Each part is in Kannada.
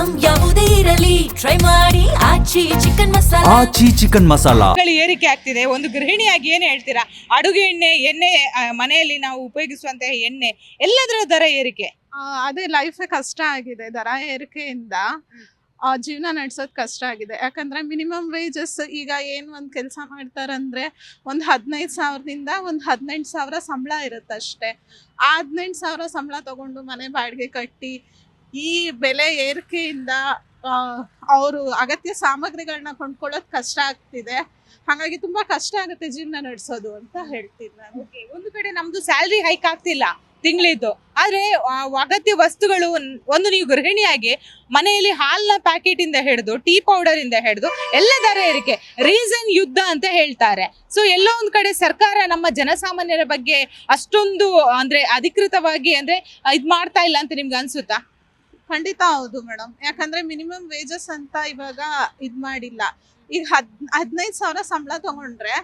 ಐಟಂ ಯಾವುದೇ ಇರಲಿ ಟ್ರೈ ಮಾಡಿ ಆಚಿ ಚಿಕನ್ ಮಸಾಲಾ. ಆಚಿ ಚಿಕನ್ ಮಸಾಲಾ ಏರಿಕೆ ಆಗ್ತಿದೆ. ಒಂದು ಗೃಹಿಣಿಯಾಗಿ ಏನು ಹೇಳ್ತೀರಾ? ಅಡುಗೆ ಎಣ್ಣೆ ಮನೆಯಲ್ಲಿ ನಾವು ಉಪಯೋಗಿಸುವಂತಹ ಎಣ್ಣೆ ಎಲ್ಲದರ ದರ ಏರಿಕೆ. ಅದೇ ಲೈಫೇ ಕಷ್ಟ ಆಗಿದೆ. ದರ ಏರಿಕೆಯಿಂದ ಜೀವನ ನಡೆಸೋದು ಕಷ್ಟ ಆಗಿದೆ. ಯಾಕಂದರೆ ಮಿನಿಮಮ್ ವೇಜಸ್ ಈಗ ಏನು ಒಂದು ಕೆಲಸ ಮಾಡ್ತಾರಂದರೆ ಒಂದು 15,000ದಿಂದ ಒಂದು 18,000 ಸಂಬಳ ಇರುತ್ತೆ ಅಷ್ಟೇ. ಆ 18,000 ಸಂಬಳ ತೊಗೊಂಡು ಮನೆ ಬಾಡಿಗೆ ಕಟ್ಟಿ ಈ ಬೆಲೆ ಏರಿಕೆಯಿಂದ ಅವರು ಅಗತ್ಯ ಸಾಮಗ್ರಿಗಳನ್ನ ಕೊಂಡ್ಕೊಳ್ಳೋದು ಕಷ್ಟ ಆಗ್ತಿದೆ. ಹಾಗಾಗಿ ತುಂಬ ಕಷ್ಟ ಆಗುತ್ತೆ ಜೀವನ ನಡೆಸೋದು ಅಂತ ಹೇಳ್ತೀನಿ ನಾನು. ಒಂದು ಕಡೆ ನಮ್ದು ಸ್ಯಾಲ್ರಿ ಹೈಕ್ ಆಗ್ತಿಲ್ಲ ತಿಂಗಳಿದ್ದು, ಆದ್ರೆ ಅಗತ್ಯ ವಸ್ತುಗಳು ಒಂದು ನೀವು ಗೃಹಿಣಿಯಾಗಿ ಮನೆಯಲ್ಲಿ ಹಾಲಿನ ಪ್ಯಾಕೆಟ್ ಇಂದ ಹಿಡಿದು ಟೀ ಪೌಡರ್ ಇಂದ ಹಿಡಿದು ಎಲ್ಲ ದರ ಏರಿಕೆ. ರೀಸನ್ ಯುದ್ಧ ಅಂತ ಹೇಳ್ತಾರೆ. ಸೊ ಎಲ್ಲೋ ಒಂದ್ ಕಡೆ ಸರ್ಕಾರ ನಮ್ಮ ಜನಸಾಮಾನ್ಯರ ಬಗ್ಗೆ ಅಷ್ಟೊಂದು ಅಂದ್ರೆ ಅಧಿಕೃತವಾಗಿ ಅಂದ್ರೆ ಇದ್ ಮಾಡ್ತಾ ಇಲ್ಲ ಅಂತ ನಿಮ್ಗೆ ಅನ್ಸುತ್ತಾ? ಖಂಡಿತ ಹೌದು ಮೇಡಮ್. ಯಾಕಂದರೆ ಮಿನಿಮಮ್ ವೇಜಸ್ ಅಂತ ಇವಾಗ ಇದು ಮಾಡಿಲ್ಲ. ಈಗ 15,000 ಸಂಬಳ ತೊಗೊಂಡ್ರೆ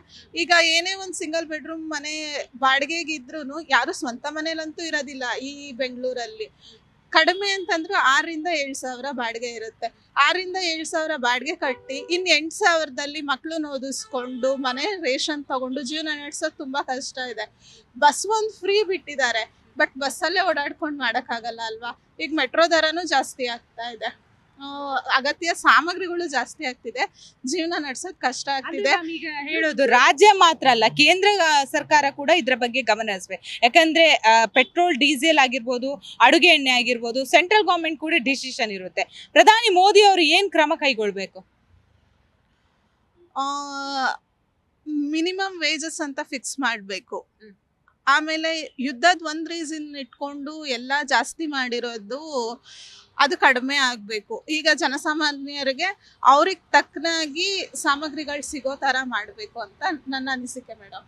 ಈಗ ಏನೇ ಒಂದು ಸಿಂಗಲ್ ಬೆಡ್ರೂಮ್ ಮನೆ ಬಾಡಿಗೆಗಿದ್ರೂ ಯಾರು ಸ್ವಂತ ಮನೇಲಂತೂ ಇರೋದಿಲ್ಲ ಈ ಬೆಂಗಳೂರಲ್ಲಿ. ಕಡಿಮೆ ಅಂತಂದ್ರೆ 6,000-7,000 ಬಾಡಿಗೆ ಇರುತ್ತೆ. 6,000-7,000 ಬಾಡಿಗೆ ಕಟ್ಟಿ ಇನ್ನು 8,000ದಲ್ಲಿ ಮಕ್ಕಳನ್ನ ಓದಿಸ್ಕೊಂಡು ಮನೆ ರೇಷನ್ ತಗೊಂಡು ಜೀವನ ನಡೆಸೋದು ತುಂಬ ಕಷ್ಟ ಇದೆ. ಬಸ್ ಒಂದು ಫ್ರೀ ಬಿಟ್ಟಿದ್ದಾರೆ, ಬಟ್ ಬಸ್ಸಲ್ಲೇ ಓಡಾಡ್ಕೊಂಡು ಮಾಡೋಕ್ಕಾಗಲ್ಲ ಅಲ್ವಾ. ಈಗ ಮೆಟ್ರೋ ದರನೂ ಜಾಸ್ತಿ ಆಗ್ತಾ ಇದೆ, ಅಗತ್ಯ ಸಾಮಗ್ರಿಗಳು ಜಾಸ್ತಿ ಆಗ್ತಿದೆ, ಜೀವನ ನಡೆಸೋದು ಕಷ್ಟ ಆಗ್ತಿದೆ. ಈಗ ಹೇಳೋದು ರಾಜ್ಯ ಮಾತ್ರ ಅಲ್ಲ, ಕೇಂದ್ರ ಸರ್ಕಾರ ಕೂಡ ಇದ್ರ ಬಗ್ಗೆ ಗಮನ ಹರಿಸಬೇಕು. ಯಾಕಂದ್ರೆ ಪೆಟ್ರೋಲ್ ಡೀಸೆಲ್ ಆಗಿರ್ಬೋದು, ಅಡುಗೆ ಎಣ್ಣೆ ಆಗಿರ್ಬೋದು, ಸೆಂಟ್ರಲ್ ಗವರ್ಮೆಂಟ್ ಕೂಡ ಡಿಸಿಷನ್ ಇರುತ್ತೆ. ಪ್ರಧಾನಿ ಮೋದಿ ಅವರು ಏನ್ ಕ್ರಮ ಕೈಗೊಳ್ಬೇಕು? ಮಿನಿಮಮ್ ವೇಜಸ್ ಅಂತ ಫಿಕ್ಸ್ ಮಾಡಬೇಕು. ಆಮೇಲೆ ಯುದ್ಧದ ಒಂದು ರೀಸನ್ ಇಟ್ಕೊಂಡು ಎಲ್ಲ ಜಾಸ್ತಿ ಮಾಡಿರೋದು ಅದು ಕಡಿಮೆ ಆಗಬೇಕು. ಈಗ ಜನಸಾಮಾನ್ಯರಿಗೆ ಅವ್ರಿಗೆ ತಕ್ಕನಾಗಿ ಸಾಮಗ್ರಿಗಳು ಸಿಗೋ ಥರ ಮಾಡಬೇಕು ಅಂತ ನನ್ನ ಅನಿಸಿಕೆ ಮೇಡಮ್.